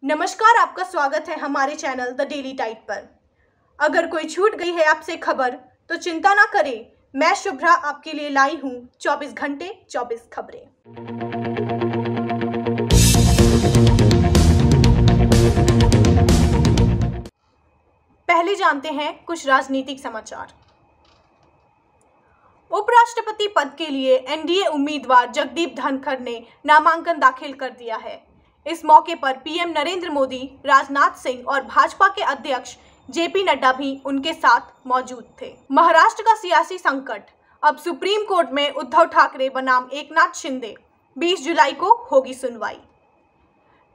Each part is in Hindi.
नमस्कार, आपका स्वागत है हमारे चैनल द डेली टाइप पर। अगर कोई छूट गई है आपसे खबर तो चिंता ना करें, मैं शुभ्रा आपके लिए लाई हूँ 24 घंटे 24 खबरें। पहले जानते हैं कुछ राजनीतिक समाचार। उपराष्ट्रपति पद के लिए एनडीए उम्मीदवार जगदीप धनखड़ ने नामांकन दाखिल कर दिया है। इस मौके पर पीएम नरेंद्र मोदी, राजनाथ सिंह और भाजपा के अध्यक्ष जेपी नड्डा भी उनके साथ मौजूद थे। महाराष्ट्र का सियासी संकट, अब सुप्रीम कोर्ट में उद्धव ठाकरे बनाम एकनाथ शिंदे, 20 जुलाई को होगी सुनवाई।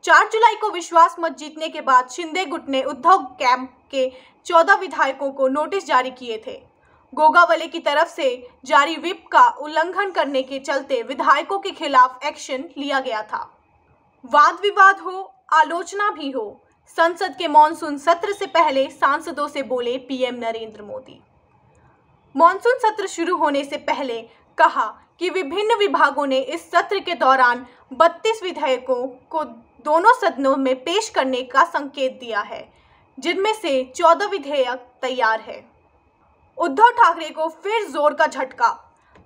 4 जुलाई को विश्वास मत जीतने के बाद शिंदे गुट ने उद्धव कैंप के 14 विधायकों को नोटिस जारी किए थे। गोगावले की तरफ से जारी व्हिप का उल्लंघन करने के चलते विधायकों के खिलाफ एक्शन लिया गया था। वाद विवाद हो, आलोचना भी हो, संसद के मॉनसून सत्र से पहले सांसदों से बोले पीएम नरेंद्र मोदी। मॉनसून सत्र शुरू होने से पहले कहा कि विभिन्न विभागों ने इस सत्र के दौरान 32 विधेयकों को दोनों सदनों में पेश करने का संकेत दिया है, जिनमें से 14 विधेयक तैयार है। उद्धव ठाकरे को फिर जोर का झटका,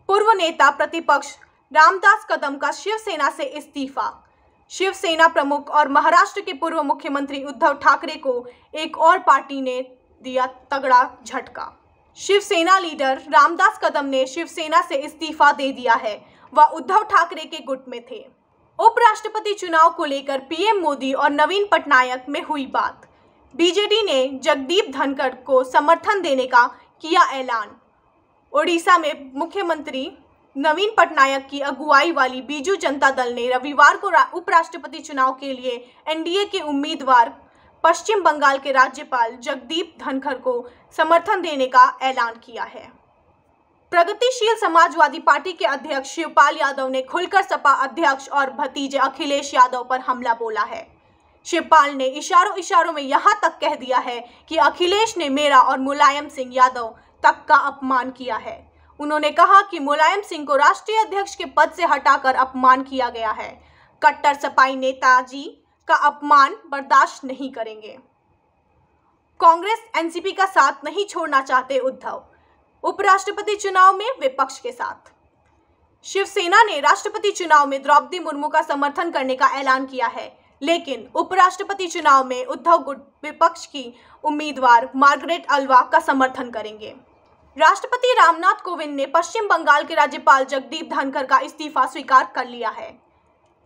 पूर्व नेता प्रतिपक्ष रामदास कदम का शिवसेना से इस्तीफा। शिवसेना प्रमुख और महाराष्ट्र के पूर्व मुख्यमंत्री उद्धव ठाकरे को एक और पार्टी ने दिया तगड़ा झटका। शिवसेना लीडर रामदास कदम ने शिवसेना से इस्तीफा दे दिया है। वह उद्धव ठाकरे के गुट में थे। उपराष्ट्रपति चुनाव को लेकर पीएम मोदी और नवीन पटनायक में हुई बात। बीजेडी ने जगदीप धनखड़ को समर्थन देने का किया ऐलान। ओडिशा में मुख्यमंत्री नवीन पटनायक की अगुवाई वाली बीजू जनता दल ने रविवार को उपराष्ट्रपति चुनाव के लिए एनडीए के उम्मीदवार पश्चिम बंगाल के राज्यपाल जगदीप धनखड़ को समर्थन देने का ऐलान किया है। प्रगतिशील समाजवादी पार्टी के अध्यक्ष शिवपाल यादव ने खुलकर सपा अध्यक्ष और भतीजे अखिलेश यादव पर हमला बोला है। शिवपाल ने इशारों में यहां तक कह दिया है कि अखिलेश ने मेरा और मुलायम सिंह यादव तक का अपमान किया है। उन्होंने कहा कि मुलायम सिंह को राष्ट्रीय अध्यक्ष के पद से हटाकर अपमान किया गया है। कट्टर सपाई नेताजी का अपमान बर्दाश्त नहीं करेंगे। कांग्रेस एनसीपी का साथ नहीं छोड़ना चाहते उद्धव, उपराष्ट्रपति चुनाव में विपक्ष के साथ। शिवसेना ने राष्ट्रपति चुनाव में द्रौपदी मुर्मू का समर्थन करने का ऐलान किया है, लेकिन उपराष्ट्रपति चुनाव में उद्धव गुट विपक्ष की उम्मीदवार मार्गरेट अल्वा का समर्थन करेंगे। राष्ट्रपति रामनाथ कोविंद ने पश्चिम बंगाल के राज्यपाल जगदीप धनखड़ का इस्तीफा स्वीकार कर लिया है।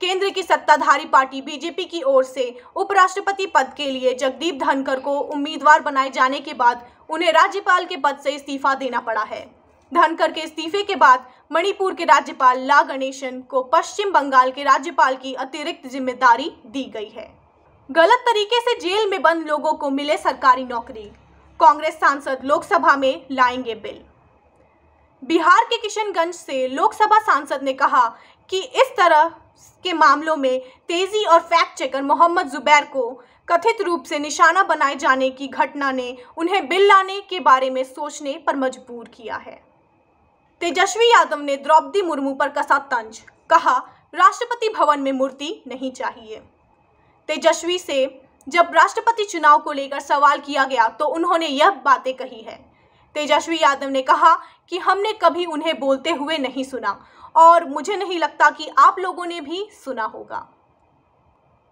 केंद्र की सत्ताधारी पार्टी बीजेपी की ओर से उपराष्ट्रपति पद के लिए जगदीप धनखड़ को उम्मीदवार बनाए जाने के बाद उन्हें राज्यपाल के पद से इस्तीफा देना पड़ा है। धनखड़ के इस्तीफे के बाद मणिपुर के राज्यपाल ला गणेशन को पश्चिम बंगाल के राज्यपाल की अतिरिक्त जिम्मेदारी दी गई है। गलत तरीके से जेल में बंद लोगों को मिले सरकारी नौकरी, कांग्रेस सांसद लोकसभा में लाएंगे बिल। बिहार के किशनगंज से लोकसभा सांसद ने कहा कि इस तरह के मामलों में तेजी और फैक्ट चेकर मोहम्मद जुबैर को कथित रूप से निशाना बनाए जाने की घटना ने उन्हें बिल लाने के बारे में सोचने पर मजबूर किया है। तेजस्वी यादव ने द्रौपदी मुर्मू पर कसा तंज, कहा राष्ट्रपति भवन में मूर्ति नहीं चाहिए। तेजस्वी से जब राष्ट्रपति चुनाव को लेकर सवाल किया गया तो उन्होंने यह बातें कही है। तेजस्वी यादव ने कहा कि हमने कभी उन्हें बोलते हुए नहीं सुना और मुझे नहीं लगता कि आप लोगों ने भी सुना होगा।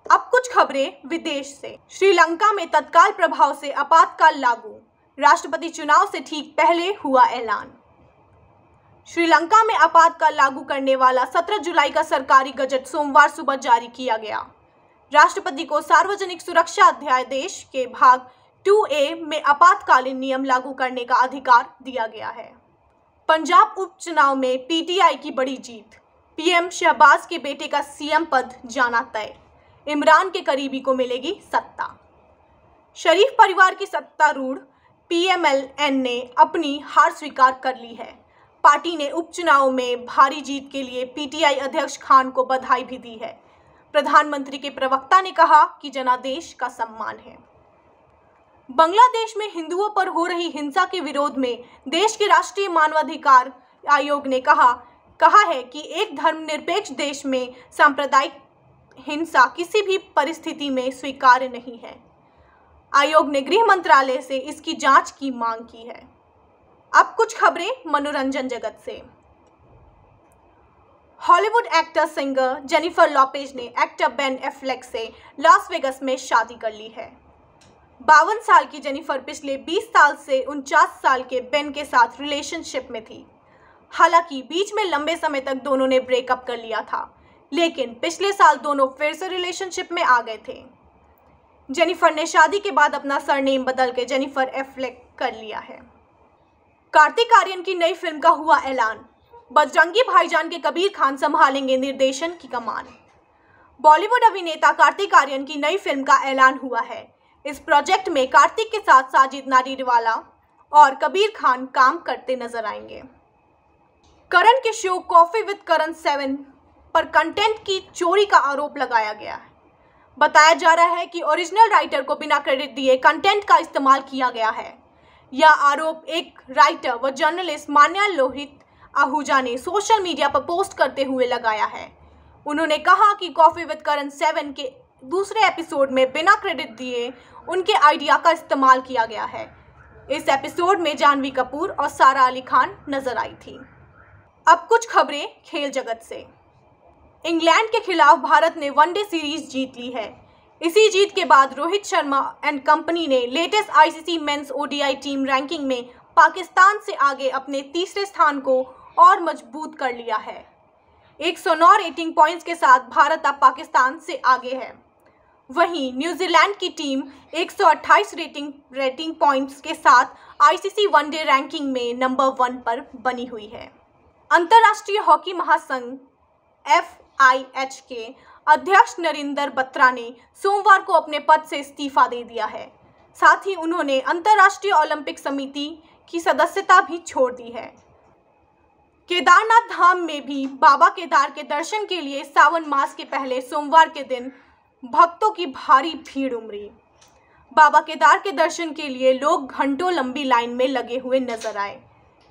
अब कुछ खबरें विदेश से। श्रीलंका में तत्काल प्रभाव से आपातकाल लागू, राष्ट्रपति चुनाव से ठीक पहले हुआ ऐलान। श्रीलंका में आपातकाल लागू करने वाला 17 जुलाई का सरकारी गजट सोमवार सुबह जारी किया गया। राष्ट्रपति को सार्वजनिक सुरक्षा अध्यादेश के भाग 2A में आपातकालीन नियम लागू करने का अधिकार दिया गया है। पंजाब उपचुनाव में पीटीआई की बड़ी जीत, पीएम शहबाज के बेटे का सीएम पद जाना तय, इमरान के करीबी को मिलेगी सत्ता। शरीफ परिवार की सत्तारूढ़ पीएमएलएन ने अपनी हार स्वीकार कर ली है। पार्टी ने उपचुनाव में भारी जीत के लिए पीटीआई अध्यक्ष खान को बधाई भी दी है। प्रधानमंत्री के प्रवक्ता ने कहा कि जनादेश का सम्मान है। बांग्लादेश में हिंदुओं पर हो रही हिंसा के विरोध में देश के राष्ट्रीय मानवाधिकार आयोग ने कहा है कि एक धर्मनिरपेक्ष देश में सांप्रदायिक हिंसा किसी भी परिस्थिति में स्वीकार्य नहीं है। आयोग ने गृह मंत्रालय से इसकी जांच की मांग की है। अब कुछ खबरें मनोरंजन जगत से। Hollywood actor singer Jennifer Lopez ने एक्टर बेन एफ्लेक से लास वेगास में शादी कर ली है। 52 साल की जेनिफर पिछले 20 साल से 49 साल के बेन के साथ रिलेशनशिप में थी। हालांकि बीच में लंबे समय तक दोनों ने ब्रेकअप कर लिया था, लेकिन पिछले साल दोनों फिर से रिलेशनशिप में आ गए थे। जेनिफर ने शादी के बाद अपना सरनेम बदल के जेनिफर एफ्लेक कर लिया है। कार्तिक आर्यन की नई फिल्म का हुआ ऐलान। बजरंगी भाईजान के कबीर खान संभालेंगे निर्देशन की कमान। बॉलीवुड अभिनेता कार्तिक आर्यन की नई फिल्म का ऐलान हुआ है। इस प्रोजेक्ट में कार्तिक के साथ साजिद नाडीवाला और कबीर खान काम करते नजर आएंगे। करण के शो कॉफी विद करण 7 पर कंटेंट की चोरी का आरोप लगाया गया है। बताया जा रहा है कि ओरिजिनल राइटर को बिना क्रेडिट दिए कंटेंट का इस्तेमाल किया गया है। यह आरोप एक राइटर व जर्नलिस्ट मान्या लोहित आहूजा ने सोशल मीडिया पर पोस्ट करते हुए लगाया है। उन्होंने कहा कि कॉफी विद करण 7 के दूसरे एपिसोड में बिना क्रेडिट दिए उनके आइडिया का इस्तेमाल किया गया है। इस एपिसोड में जानवी कपूर और सारा अली खान नजर आई थी। अब कुछ खबरें खेल जगत से। इंग्लैंड के खिलाफ भारत ने वनडे सीरीज जीत ली है। इसी जीत के बाद रोहित शर्मा एंड कंपनी ने latest ICC men's ODI team ranking में पाकिस्तान से आगे अपने तीसरे स्थान को और मजबूत कर लिया है। 109 रेटिंग पॉइंट्स के साथ भारत अब पाकिस्तान से आगे है। वहीं न्यूजीलैंड की टीम 128 रेटिंग पॉइंट्स के साथ आईसीसी वनडे रैंकिंग में नंबर 1 पर बनी हुई है। अंतर्राष्ट्रीय हॉकी महासंघ FIH के अध्यक्ष नरेंद्र बत्रा ने सोमवार को अपने पद से इस्तीफा दे दिया है। साथ ही उन्होंने अंतर्राष्ट्रीय ओलंपिक समिति की सदस्यता भी छोड़ दी है। केदारनाथ धाम में भी बाबा केदार के दर्शन के लिए सावन मास के पहले सोमवार के दिन भक्तों की भारी भीड़ उमड़ी। बाबा केदार के दर्शन के लिए लोग घंटों लंबी लाइन में लगे हुए नजर आए।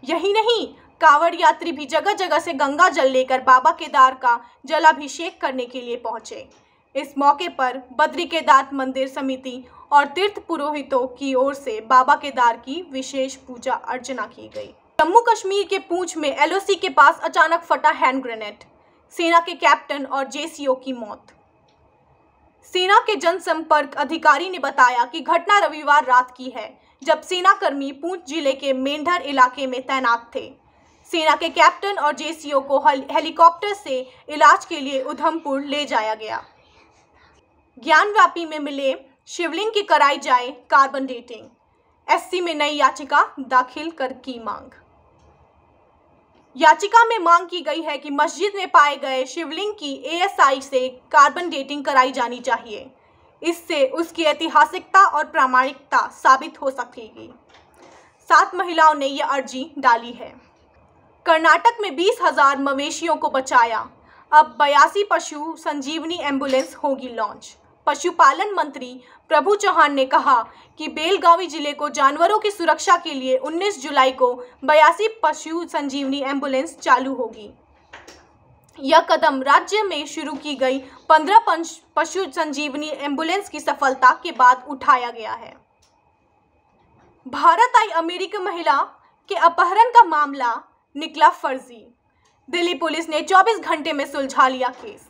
यही नहीं, कांवड़ यात्री भी जगह जगह से गंगा जल लेकर बाबा केदार का जलाभिषेक करने के लिए पहुंचे। इस मौके पर बद्री केदार मंदिर समिति और तीर्थ पुरोहितों की ओर से बाबा केदार की विशेष पूजा अर्चना की गई। जम्मू कश्मीर के पूंछ में LOC के पास अचानक फटा हैंड ग्रेनेड, सेना के कैप्टन और JCO की मौत। सेना के जनसंपर्क अधिकारी ने बताया कि घटना रविवार रात की है, जब सेनाकर्मी पूंछ जिले के मेंढर इलाके में तैनात थे। सेना के कैप्टन और JCO को हेलीकॉप्टर से इलाज के लिए उधमपुर ले जाया गया। ज्ञानव्यापी में मिले शिवलिंग की कराई जाए कार्बन डेटिंग। SC में नई याचिका दाखिल कर की मांग। याचिका में मांग की गई है कि मस्जिद में पाए गए शिवलिंग की ASI से कार्बन डेटिंग कराई जानी चाहिए। इससे उसकी ऐतिहासिकता और प्रामाणिकता साबित हो सकेगी। 7 महिलाओं ने यह अर्जी डाली है। कर्नाटक में 20,000 मवेशियों को बचाया। अब 82 पशु संजीवनी एम्बुलेंस होगी लॉन्च। पशुपालन मंत्री प्रभु चौहान ने कहा कि बेलगावी जिले को जानवरों की सुरक्षा के लिए 19 जुलाई को 82 पशु संजीवनी एम्बुलेंस चालू होगी। यह कदम राज्य में शुरू की गई 15 पशु संजीवनी एम्बुलेंस की सफलता के बाद उठाया गया है। भारत आई अमेरिकी महिला के अपहरण का मामला निकला फर्जी। दिल्ली पुलिस ने 24 घंटे में सुलझा लिया केस।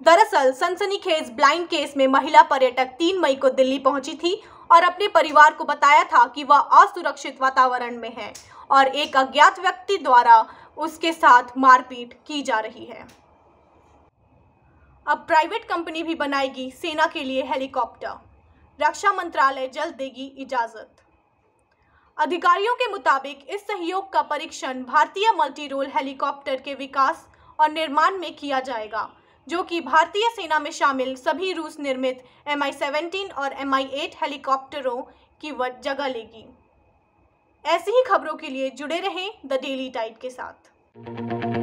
दरअसल सनसनीखेज ब्लाइंड केस में महिला पर्यटक 3 मई को दिल्ली पहुंची थी और अपने परिवार को बताया था कि वह असुरक्षित वातावरण में है और एक अज्ञात व्यक्ति द्वारा उसके साथ मारपीट की जा रही है। अब प्राइवेट कंपनी भी बनाएगी सेना के लिए हेलीकॉप्टर। रक्षा मंत्रालय जल्द देगी इजाजत। अधिकारियों के मुताबिक इस सहयोग का परीक्षण भारतीय मल्टी रोल हेलीकॉप्टर के विकास और निर्माण में किया जाएगा, जो कि भारतीय सेना में शामिल सभी रूस निर्मित Mi-17 और Mi-8 हेलीकॉप्टरों की जगह लेगी। ऐसी ही खबरों के लिए जुड़े रहें द डेली टाइड के साथ।